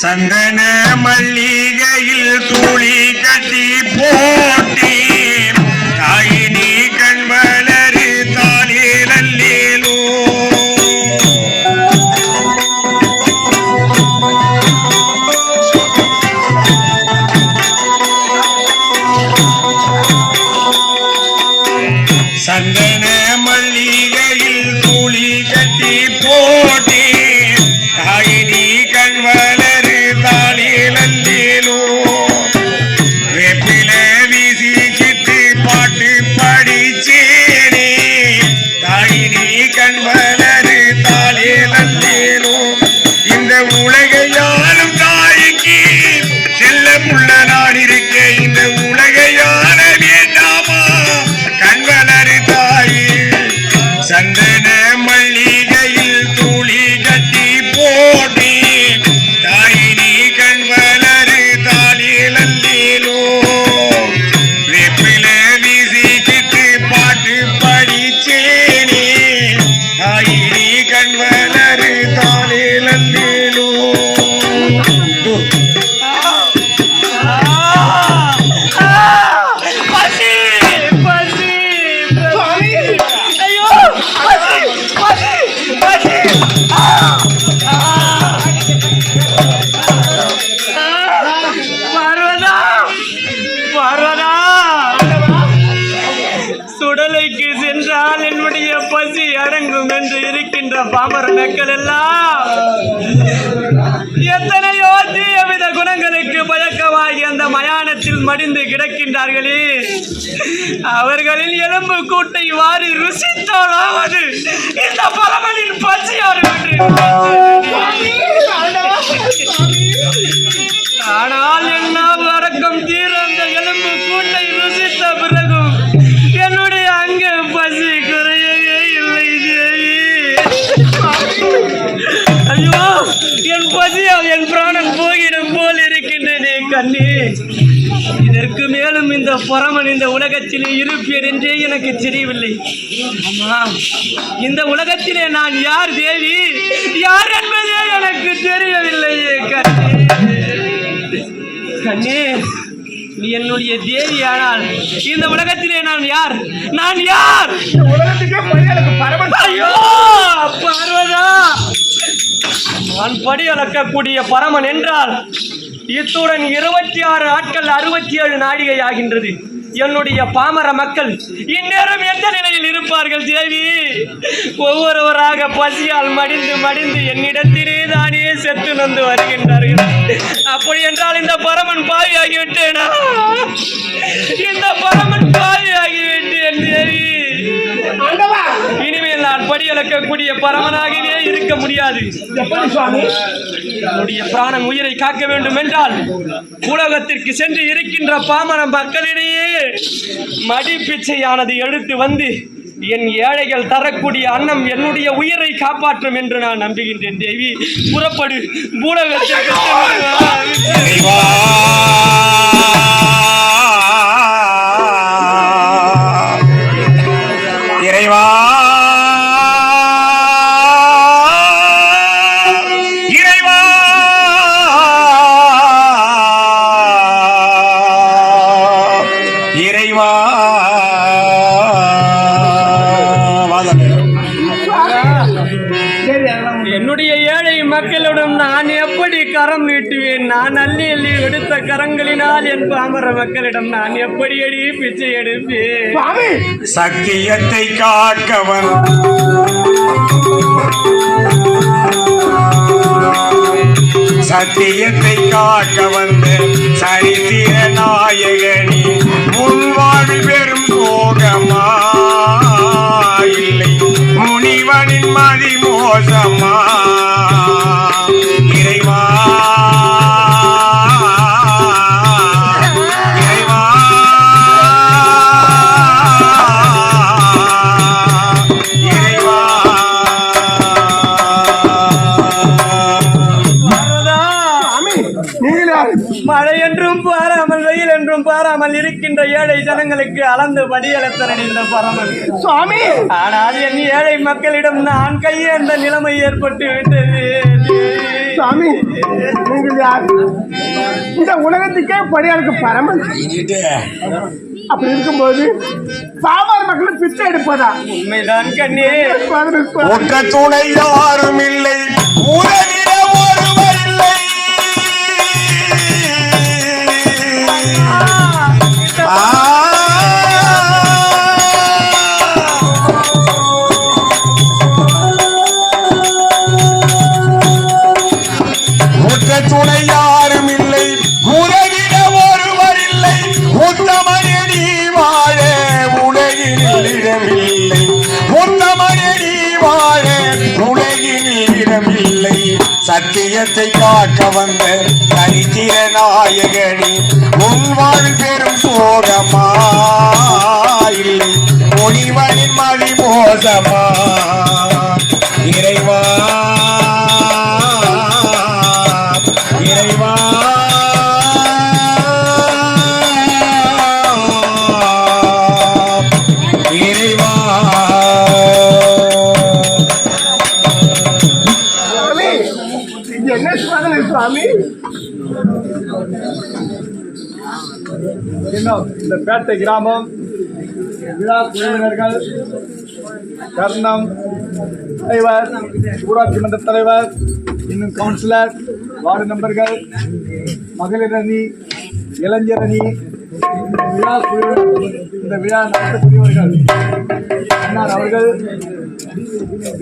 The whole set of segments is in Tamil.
சந்தன மல்லிகையில் தூளி கட்டி போட்டி தாயினி கண்வளரு தாளிலோ சந்தன மல்லிகையில் தூளி கட்டி போட்டி தாயினி கண்வளரு தாளிலோ வெப்பில வீசி கிட்டு பாட்டு படிச்சேனே தாயினி கண்வளரு தாளிலோ இந்த உலகையாலும் தாய்க்கு செல்ல புள்ள நான் இருக்க இந்த உலகையால வேண்டாமா கண்வளரு தாயி சந்தன மல்லிகையில் தூளி கட்டி போட்டி தாயினி கண்வளரு தாளிலோ வெப்பில வீசி கிட்டு பாட்டு படிச்சேனே தாயினி கண்வளரு தாளிலோ சுடலைக்கு சென்றால் என்னுடைய பசி அடங்கும் என்று இருக்கின்ற பாமர மக்கள் எல்லாம் எத்தனையோ தீயவித குணங்களுக்கு பழக்கமாகி அந்த மயானத்தில் மடிந்து கிடக்கின்றார்களே அவர்களின் எலும்பு கூட்டை வாரி ருசித்தாலாவது இந்த பரமனின் பசியாறு ஆனால் என்ன வழக்கம் தீர அந்த எலும்பு கூட்டை ருசித்த பிறகும் என்னுடைய அங்க பசி குறையவே இல்லை தேவி. ஐயோ என் பசியால் என் பிராணன் போகிடும் போல் இருக்கின்றனே கண்ணே. இதற்கு மேலும் இந்த பரமன் இந்த உலகத்திலே இருப்பேன் என்றே எனக்கு தெரியவில்லை. ஆமா, இந்த உலகத்திலே நான் யார் தேவி, யார் என்பதே எனக்கு தெரியவில்லையே கண்ணே. நீ என்னுடைய தேவி ஆனால் இந்த உலகத்திலே நான் யார், நான் யார்? ஐயோ பார்வதா, நான் படி அளக்கக்கூடிய பரமன் என்றால் இத்துடன் 26 ஆட்கள் 67 நாழிகை ஆகின்றது. என்னுடைய பாமர மக்கள் இந்நேரம் எந்த நிலையில் இருப்பார்கள் தேவி? ஒவ்வொருவராக பசியால் மடிந்து மடிந்து என்னிடத்திலே தானே செத்து நொந்து வருகின்றார்கள். அப்படி என்றால் இந்த பரமன் பாவியாகிவிட்டேனா? இந்த பரமன் பாவியாகிவிட்டேன் தேவி. இனிமேல் நான் படியளக்கக்கூடிய பரமனாகவே இருக்க முடியாது. என்னுடைய பிராணன் உயிரை காக்க வேண்டும் என்றால் உலகத்திற்கு சென்று இருக்கின்ற பாமர மக்களிடையே மடி பிச்சையானது எடுத்து வந்து என் ஏழைகள் தரக்கூடிய அன்னம் என்னுடைய உயிரை காப்பாற்றும் என்று நான் நம்புகின்றேன் தேவி. புறப்படு பூலகத்திற்கு. இறைவா இறைவா இறைவா என்னுடைய ஏழை மக்களிடம் நான் எப்படி கரம் நீட்டுவேன்? நான் அள்ளி அள்ளி எடுத்த கரங்களினால் என் பாமர மக்களிடம் நான் எப்படி பிச்சை எடுப்பேன்? சத்தியத்தை காக்கவன் சத்தியத்தை காக்க வந்த சரித்திர நாயகனி உன் வாழ்வில் பெரும் சோகமா இல்லை முனிவனின் மதி மோசமா? இறைவா இறைவா இறைவா மழை என்றும் பாராமல் வெயில் என்றும் பாராமல் இருக்கின்ற ஏழை ஜனங்களுக்கு அளந்து படியளத்தர இந்த பரமன் சுவாமி. ஆனால் என் ஏழை மக்களிடம் நான் கையேந்த நிலைமை ஏற்பட்டு விட்டது சாமி. நீங்கள் அவர் யாரு? இந்த உலகத்துக்கே பணியாளுக்கு பரமன். அப்படி இருக்கும்போது சாமான் மக்களும் பிச்சை எடுப்பதா? உண்மைதான் கண்ணே. ஒற்ற துணை யாரும் இல்லை, உலகில ஒருவர் இல்லை. ஒற்ற துணை யாரும் இல்லை, உலகில ஒருவர் இல்லை. உத்தமனடி வாழ உலகினில் இடமில்லை. உத்தமனடி வாழ உலகினில் இடமில்லை. சத்தியத்தை காக்க வந்த சரித்திர நாயகனே, உன் வாழ் பெரும் சோகமா இல்லை முனிவனின் மதி மோசமா? இறைவா இறைவா இறைவா. இது என்ன சாதனை சுவாமி? இன்னும் இந்த பேட்டை கிராமம் விழா குழுவினர்கள், கர்ணம் தலைவர், ஊராட்சி மன்ற தலைவர், இன்னும் கவுன்சிலர், வார்டு மெம்பர்கள், மகளிர் அணி, இளைஞர் அணி, விழா குழுவினர், இந்த விழா நடத்தக்கூடியவர்கள் அண்ணார் அவர்கள்,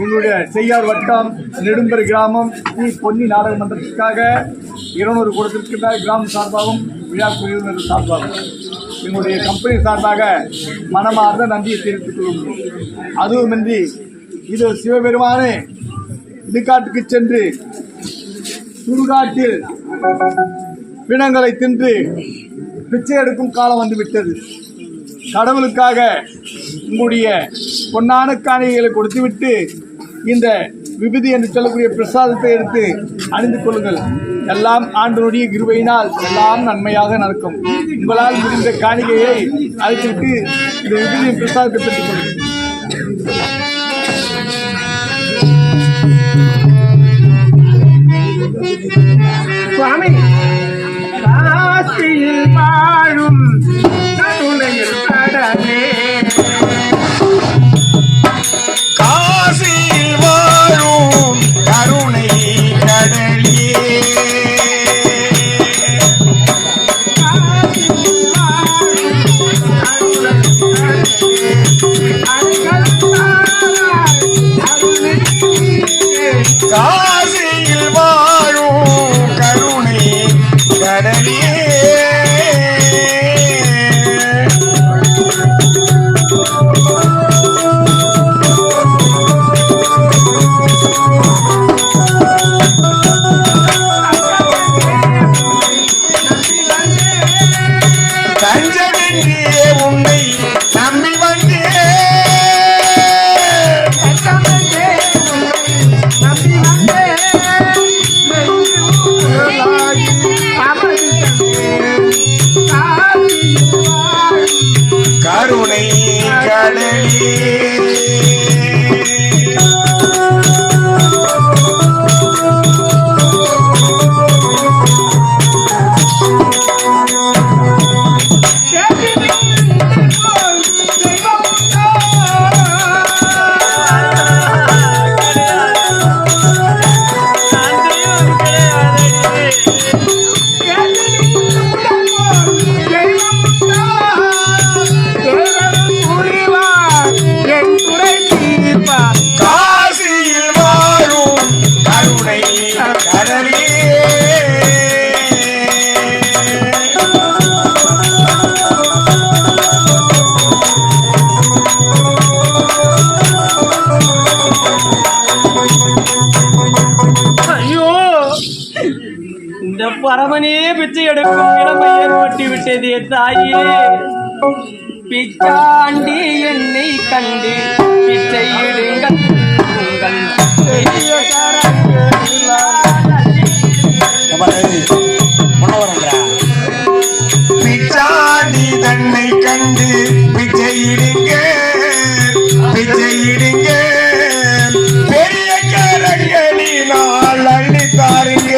எங்களுடைய செய்யார் வட்டம் நெடும்பெரு கிராமம் ஸ்ரீ பொன்னி நாடக மன்றத்திற்காக 200 கொடுத்திருக்கின்ற கிராமம் சார்பாகவும் விழா குழுவினர் சார்பாகவும் எங்களுடைய கம்பெனி சார்பாக மனமார்ந்த நன்றியை தெரிவித்துக் கொள்கிறோம். அதுவுமின்றி இது சிவபெருமானே இடுகாட்டுக்கு சென்று சுடுகாட்டில் பிணங்களை தின்று பிச்சை எடுக்கும் காலம் வந்துவிட்டது. கடவுளுக்காக உங்களுடைய பொன்னான காணிகளை கொடுத்துவிட்டு இந்த விபூதி என்று சொல்லக்கூடிய பிரசாதத்தை எடுத்து அணிந்து கொள்ளுங்கள். எல்லாம் ஆண்டனுடைய கிருபையினால் எல்லாம் நன்மையாக நடக்கும். உங்களால் முடிந்த காணிகையை அழைத்துவிட்டு இந்த விபூதியின் பிரசாதத்தை பெற்றுக் கொள்ளுங்கள். சுவாமி, காசியில் வாழும் கருணையில் கடலே, காசியில் வாழும் கருணை கடலே, காசியில் வாழும் கருணை கடலே. தஞ்சமென்றியே உன்னை நம்பி வந்தேன். கருணை கடலே. காசியில் வாழும் கருணை கடலே. ஐயோ, இந்த பரமனே பிச்சை எடுக்கும் நிலைமை ஏற்பட்டு விட்டது தாயே. பிச்சாண்டி என்னை கண்டு பிச்சையிடுங்கள் உங்கள் பிச்சாண்டி தன்னை கண்டு பிச்சையிடுங்க பிச்சையிடுங்க, பெரிய கரங்களினால் அள்ளி தாருங்க.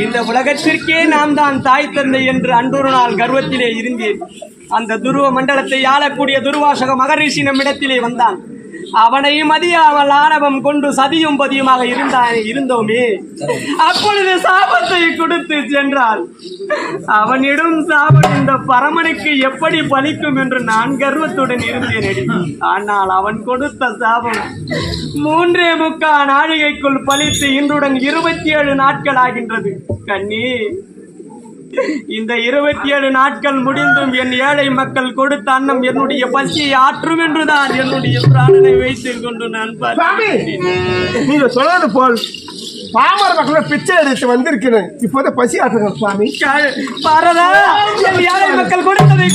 இந்த உலகத்திற்கே நாம் தான் தாய் தந்தை என்று அன்றொரு நாள் கர்வத்திலே இருந்தேன். அந்த துருவ மண்டலத்தை ஆளக்கூடிய துர்வாசக மகரிஷி நம்மிடத்திலே வந்தான். அவனையும் அறியாமல் ஆணவம் கொண்டு சதியும் பதியுமாக இருந்தோமே. அப்பொழுது சாபத்தை கொடுத்து சென்றால் அவனிடம் சாபம் இந்த பரமனுக்கு எப்படி பலிக்கும் என்று நான் கர்வத்துடன் இருந்தேன். ஆனால் அவன் கொடுத்த சாபம் 3.25 நாழிகைக்குள் பலித்து இன்றுடன் 27 நாட்கள் ஆகின்றது. கண்ணி, இந்த 27 நாட்கள் முடிந்தும் என் ஏழை மக்கள் கொடுத்த அன்னம் என்னுடைய பசியை ஆற்றும் என்றுதான் என்னுடைய பிராணனை வைத்துக் கொண்டு நான் நீங்க சொன்னது போல் பாமர மக்களை பிச்சை எடுத்து வந்திருக்கிறேன். இப்போத பசி ஆற்றுங்க சுவாமி. பாரதா, என் ஏழை மக்கள் கொடுத்ததை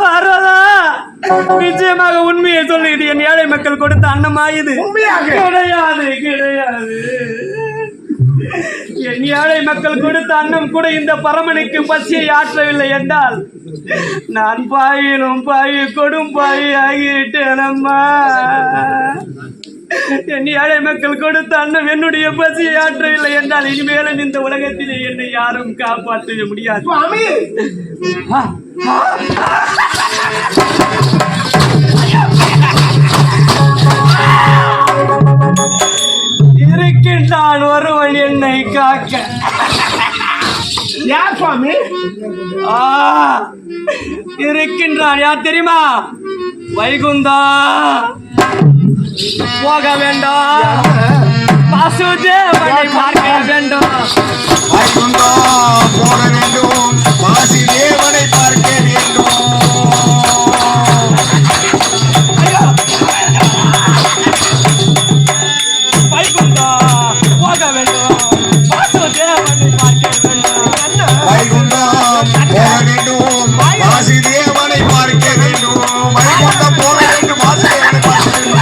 பாரதா, நிச்சயமாக உண்மையை சொல்லு. இது என் ஏழை மக்கள் கொடுத்த அன்னமாயுது. கிடையாது கிடையாது. என் ஏழை மக்கள் கொடுத்த அன்னம் கூட இந்த பரமனுக்கு பசியை ஆற்றவில்லை என்றால் நான் பாயினும் பாயி கொடும் பாயி ஆகிவிட்டேன் அம்மா. என் ஏழை மக்கள் கொடுத்த அன்னம் என்னுடைய பசியை ஆற்றவில்லை என்றால் இனிமேலும் இந்த உலகத்திலே என்னை யாரும் காப்பாற்ற முடியாது. இருக்கின்றான் ஒருவன் என்னை காக்க. யார் சுவாமி? இருக்கின்றான். யார் தெரியுமா? வைகுந்தா. போக வேண்டாம், வாசுதேவனை பார்க்க வேண்டும். வைகுந்தா போக வேண்டும், வாசுதேவனை பார்க்க வேண்டும். வைகுந்தா போக வேண்டும், வாசுதேவனை பார்க்க வேண்டும். வைகுந்தா போக வேண்டும், வாசுதேவனை பார்க்க வேண்டும். வைகுந்தா போக வேண்டும், வாசுதேவனை பார்க்க வேண்டும்.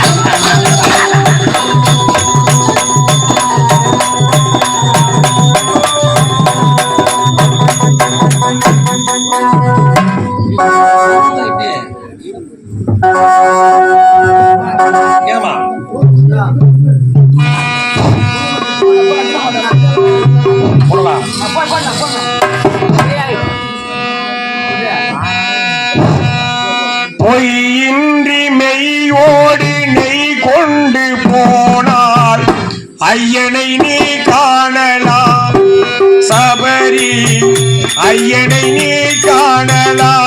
பொய்யின்றி மெய்யோடு நெய் கொண்டு போனால் ஐயனை நீ காணலாம். சபரி ஐயனை நீ காணலாம்.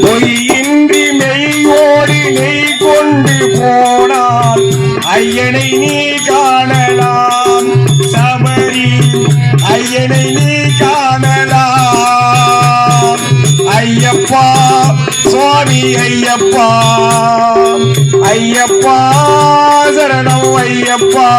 பொய்யின்றி மெய்யோடு நெய் கொண்டு போனால் ஐயனை நீ காணலாம். சபரி ஐயனை நீ காணலாம். ஐயப்பா சுவாமி ஐயப்பா, ஐயப்பா சரணம் ஐயப்பா.